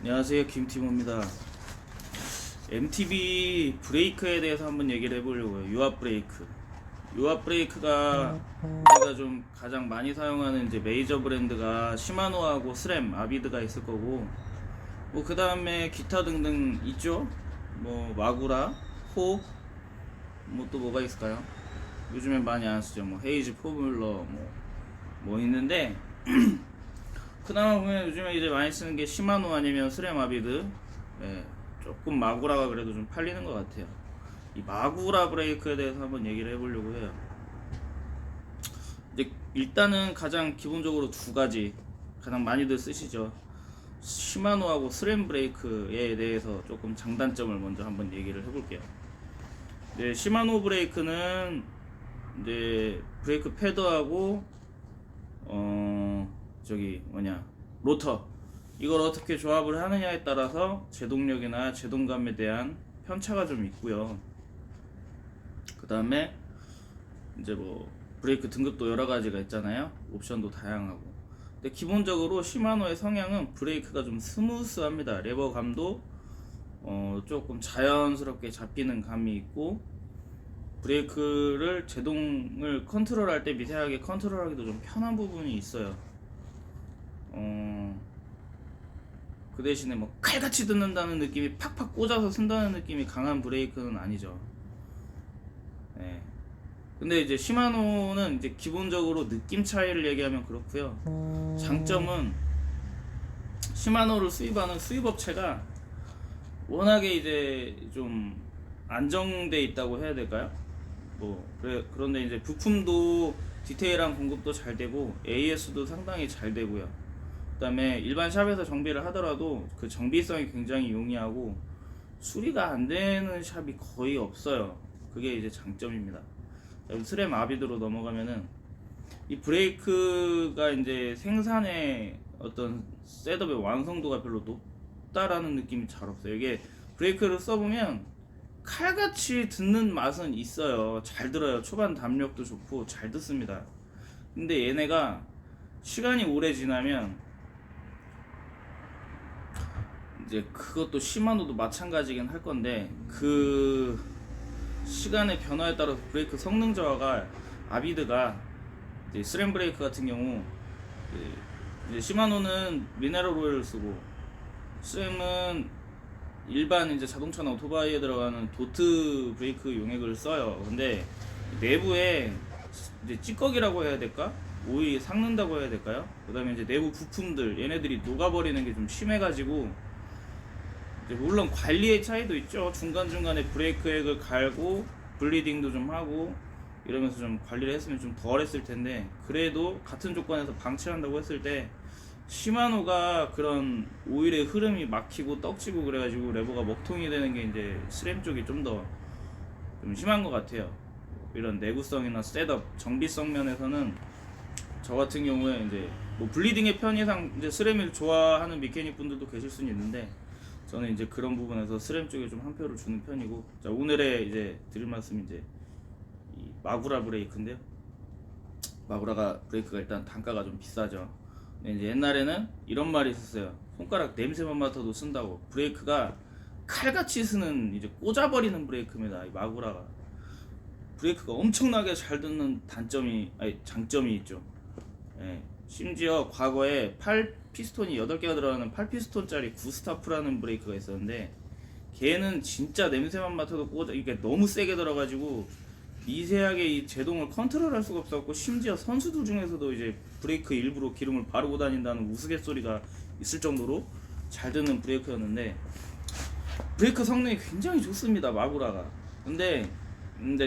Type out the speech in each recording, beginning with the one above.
안녕하세요, 김티모입니다. MTB 브레이크에 대해서 한번 얘기를 해보려고요. 유압 브레이크. 유압 브레이크가 우리가 좀 가장 많이 사용하는 이제 메이저 브랜드가 시마노하고 스램, 아비드가 있을 거고, 뭐 그 다음에 기타 등등 있죠. 뭐 마구라, 호, 뭐 또 뭐가 있을까요? 요즘엔 많이 안 쓰죠. 뭐 헤이즈 포뮬러 뭐 있는데. 그나마 보면 요즘에 이제 많이 쓰는 게 시마노 아니면 스램 아비드. 예, 조금 마구라가 그래도 좀 팔리는 것 같아요. 이 마구라 브레이크에 대해서 한번 얘기를 해보려고 해요. 이제 일단은 가장 기본적으로 두 가지 가장 많이들 쓰시죠. 시마노하고 스램 브레이크에 대해서 조금 장단점을 먼저 한번 얘기를 해볼게요. 이제 시마노 브레이크는 이제 브레이크 패드하고 저기 뭐냐 로터 이걸 어떻게 조합을 하느냐에 따라서 제동력이나 제동감에 대한 편차가 좀 있고요. 그 다음에 이제 뭐 브레이크 등급도 여러 가지가 있잖아요. 옵션도 다양하고. 근데 기본적으로 시마노의 성향은 브레이크가 좀 스무스합니다. 레버감도 조금 자연스럽게 잡히는 감이 있고, 브레이크를 제동을 컨트롤할 때 미세하게 컨트롤하기도 좀 편한 부분이 있어요. 그 대신에 뭐 칼같이 듣는다는 느낌이 팍팍 꽂아서 쓴다는 느낌이 강한 브레이크는 아니죠. 네. 근데 이제 시마노는 이제 기본적으로 느낌 차이를 얘기하면 그렇고요. 장점은 시마노를 수입하는 수입업체가 워낙에 이제 좀 안정돼 있다고 해야 될까요? 그런데 이제 부품도 디테일한 공급도 잘 되고 AS도 상당히 잘 되고요. 그다음에 일반 샵에서 정비를 하더라도 그 정비성이 굉장히 용이하고 수리가 안 되는 샵이 거의 없어요. 그게 이제 장점입니다. 스램 아비드로 넘어가면은 이 브레이크가 이제 생산의 어떤 셋업의 완성도가 별로 높다라는 느낌이 잘 없어요. 이게 브레이크를 써보면 칼같이 듣는 맛은 있어요. 잘 들어요. 초반 담력도 좋고 잘 듣습니다. 근데 얘네가 시간이 오래 지나면 이제 그것도 시마노도 마찬가지긴 할 건데, 그 시간의 변화에 따라서 브레이크 성능 저하가 아비드가 이제 스램 브레이크 같은 경우 이제 시마노는 미네랄 오일을 쓰고 스램은 일반 이제 자동차나 오토바이에 들어가는 도트 브레이크 용액을 써요. 근데 내부에 이제 찌꺼기라고 해야 될까? 오일이 삭는다고 해야 될까요? 그 다음에 이제 내부 부품들 얘네들이 녹아버리는 게 좀 심해가지고, 물론 관리의 차이도 있죠. 중간중간에 브레이크 액을 갈고 블리딩도 좀 하고 이러면서 좀 관리를 했으면 좀 덜 했을 텐데, 그래도 같은 조건에서 방치한다고 했을 때 시마노가 그런 오일의 흐름이 막히고 떡지고 그래가지고 레버가 먹통이 되는 게 이제 스램 쪽이 좀 더 좀 심한 것 같아요. 이런 내구성이나 셋업, 정비성 면에서는 저 같은 경우에 이제 뭐 블리딩의 편의상 이제 스램을 좋아하는 미케닉 분들도 계실 수는 있는데, 저는 이제 그런 부분에서 스램 쪽에 좀 한 표를 주는 편이고. 자, 오늘의 이제 드릴 말씀이 이제 이 마구라 브레이크인데요. 마구라가 브레이크가 일단 단가가 좀 비싸죠. 근데 이제 옛날에는 이런 말이 있었어요. 손가락 냄새만 맡아도 쓴다고. 브레이크가 칼같이 쓰는 이제 꽂아버리는 브레이크입니다. 이 마구라가. 브레이크가 엄청나게 잘 듣는 장점이 있죠. 예. 심지어 과거에 8피스톤이 8개가 들어가는 8피스톤짜리 구스타프라는 브레이크가 있었는데, 걔는 진짜 냄새만 맡아도 이게 너무 세게 들어가지고 미세하게 이 제동을 컨트롤할 수가 없었고, 심지어 선수들 중에서도 이제 브레이크 일부러 기름을 바르고 다닌다는 우스갯소리가 있을 정도로 잘 듣는 브레이크였는데, 브레이크 성능이 굉장히 좋습니다, 마구라가. 근데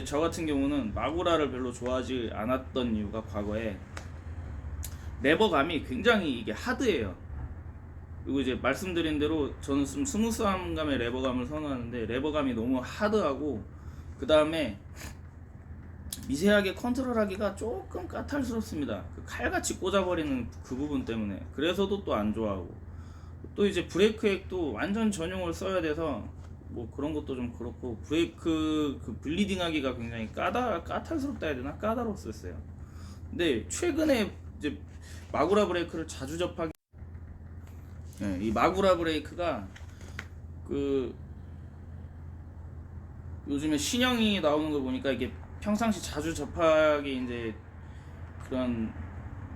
저 같은 경우는 마구라를 별로 좋아하지 않았던 이유가, 과거에 레버감이 굉장히 이게 하드해요. 그리고 이제 말씀드린 대로 저는 좀 스무스한 감의 레버감을 선호하는데, 레버감이 너무 하드하고 그 다음에 미세하게 컨트롤하기가 조금 까탈스럽습니다. 그 칼같이 꽂아버리는 그 부분 때문에. 그래서도 또 안 좋아하고, 또 이제 브레이크 액도 완전 전용을 써야 돼서 뭐 그런 것도 좀 그렇고, 브레이크 그 블리딩 하기가 굉장히 까탈스럽다 해야 되나? 까다롭었어요. 근데 최근에 이제 마구라 브레이크를 자주 접하기 예, 이 마구라 브레이크가 그 요즘에 신형이 나오는 걸 보니까 이게 평상시 자주 접하기 이제 그런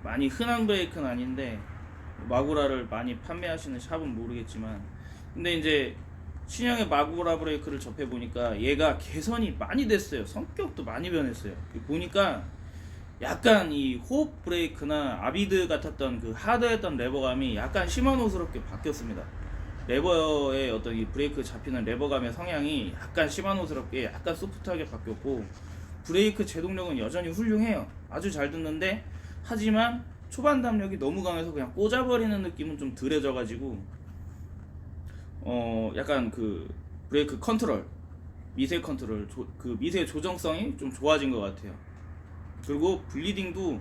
많이 흔한 브레이크는 아닌데, 마구라를 많이 판매하시는 샵은 모르겠지만, 근데 이제 신형의 마구라 브레이크를 접해 보니까 얘가 개선이 많이 됐어요. 성격도 많이 변했어요. 보니까 약간 이 호흡 브레이크나 아비드 같았던 그 하드했던 레버감이 약간 시마노스럽게 바뀌었습니다. 레버의 어떤 이 브레이크 잡히는 레버감의 성향이 약간 시마노스럽게 약간 소프트하게 바뀌었고, 브레이크 제동력은 여전히 훌륭해요. 아주 잘 듣는데, 하지만 초반 담력이 너무 강해서 그냥 꽂아버리는 느낌은 좀 덜해져가지고 약간 그 브레이크 컨트롤, 미세 컨트롤, 그 미세 조정성이 좀 좋아진 것 같아요. 그리고 블리딩도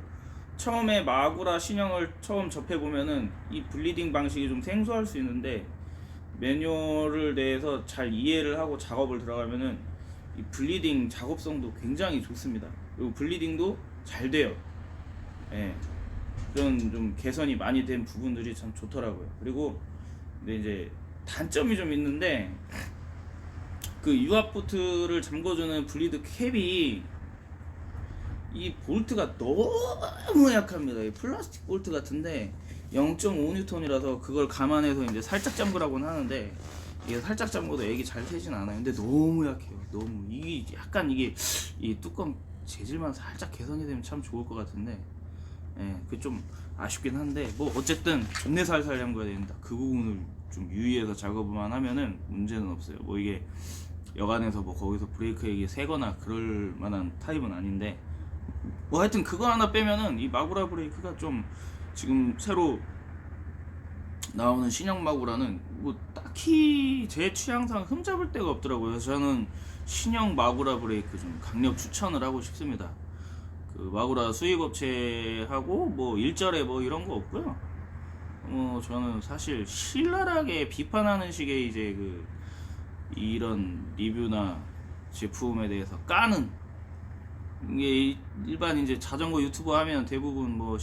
처음에 마구라 신형을 처음 접해보면은 이 블리딩 방식이 좀 생소할 수 있는데, 매뉴얼을 내서 잘 이해를 하고 작업을 들어가면은 이 블리딩 작업성도 굉장히 좋습니다. 그리고 블리딩도 잘 돼요. 예. 그런 좀 개선이 많이 된 부분들이 참 좋더라고요. 그리고 근데 이제 단점이 좀 있는데, 그 유압 보트를 잠궈주는 블리드 캡이 이 볼트가 너무 약합니다. 이 플라스틱 볼트 같은데 0.5N이라서 그걸 감안해서 이제 살짝 잠그라고는 하는데, 이게 살짝 잠궈도 액이 잘 새진 않아요. 근데 너무 약해요. 너무 이게 약간 이게 이 뚜껑 재질만 살짝 개선이 되면 참 좋을 것 같은데, 예, 그 좀 아쉽긴 한데, 뭐 어쨌든 존내 살살 잠궈야 됩니다. 그 부분을 좀 유의해서 작업만 하면은 문제는 없어요. 뭐 이게 여간에서 뭐 거기서 브레이크 액이 새거나 그럴 만한 타입은 아닌데, 뭐 하여튼 그거 하나 빼면은 이 마구라 브레이크가 좀 지금 새로 나오는 신형 마구라는 뭐 딱히 제 취향상 흠잡을 데가 없더라고요. 그래서 저는 신형 마구라 브레이크 좀 강력 추천을 하고 싶습니다. 그 마구라 수입업체하고 뭐 일절에 뭐 이런 거 없고요. 저는 사실 신랄하게 비판하는 식의 이제 그 이런 리뷰나 제품에 대해서 까는, 이게 일반 이제 자전거 유튜버 하면 대부분 뭐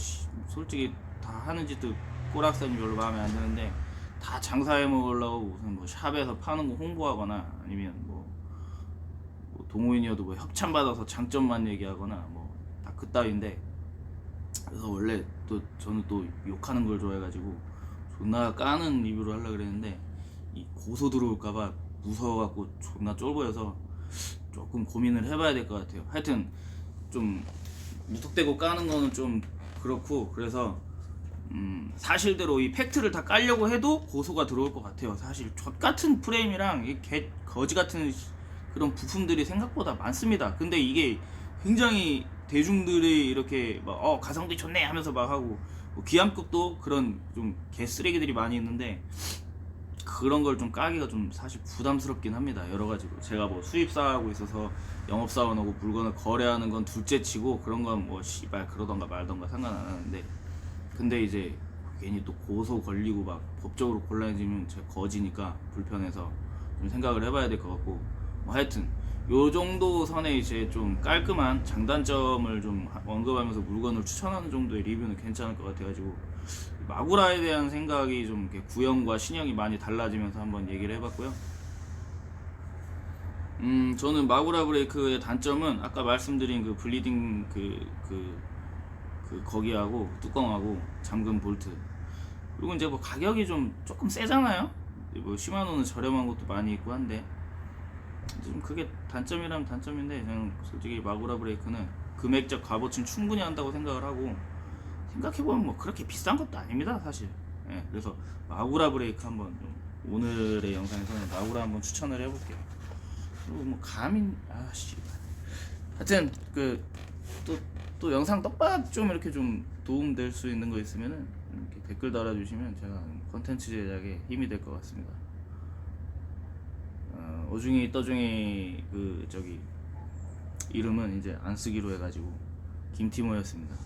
솔직히 다 하는 짓도 꼬락서니 별로 마음에 안 드는데, 다 장사해 먹으려고 무슨 뭐 샵에서 파는 거 홍보하거나, 아니면 뭐 동호인이어도 뭐 협찬 받아서 장점만 얘기하거나 뭐 다 그따위인데, 그래서 원래 또 저는 또 욕하는 걸 좋아해가지고 존나 까는 리뷰를 하려고 그랬는데, 이 고소 들어올까봐 무서워갖고 존나 쫄보여서 조금 고민을 해봐야 될 것 같아요. 하여튼 좀 무턱대고 까는 거는 좀 그렇고, 그래서 사실대로 이 팩트를 다 깔려고 해도 고소가 들어올 것 같아요. 사실 젖 같은 프레임이랑 이 거지 같은 그런 부품들이 생각보다 많습니다. 근데 이게 굉장히 대중들이 이렇게 막 가성비 좋네 하면서 막 하고, 뭐 기암급도 그런 좀 개쓰레기들이 많이 있는데, 그런 걸 좀 까기가 좀 사실 부담스럽긴 합니다. 여러 가지로 제가 뭐 수입사하고 있어서 영업사원하고 물건을 거래하는 건 둘째치고, 그런 건 뭐 씨발 그러던가 말던가 상관 안 하는데, 근데 이제 괜히 또 고소 걸리고 막 법적으로 곤란해지면 제가 거지니까 불편해서 좀 생각을 해봐야 될 것 같고, 뭐 하여튼 요 정도 선에 이제 좀 깔끔한 장단점을 좀 언급하면서 물건을 추천하는 정도의 리뷰는 괜찮을 것 같아가지고, 마구라에 대한 생각이 좀 이렇게 구형과 신형이 많이 달라지면서 한번 얘기를 해봤고요. 저는 마구라 브레이크의 단점은 아까 말씀드린 그 블리딩 그 거기하고 뚜껑하고 잠금 볼트, 그리고 이제 뭐 가격이 좀 조금 세잖아요. 뭐 시마노는 저렴한 것도 많이 있고 한데, 좀 그게 단점이라면 단점인데, 저는 솔직히 마구라 브레이크는 금액적 값어치는 충분히 한다고 생각을 하고, 생각해보면 뭐 그렇게 비싼 것도 아닙니다 사실. 예, 그래서 마구라 브레이크 한번 좀 오늘의 영상에서는 마구라 한번 추천을 해볼게요. 그리고 뭐 가민 아씨, 하여튼 그 또 영상 떡밥 좀 이렇게 좀 도움될 수 있는 거 있으면은 이렇게 댓글 달아주시면 제가 컨텐츠 제작에 힘이 될 것 같습니다. 어중이 떠중이 그 저기 이름은 이제 안 쓰기로 해가지고 김티모였습니다.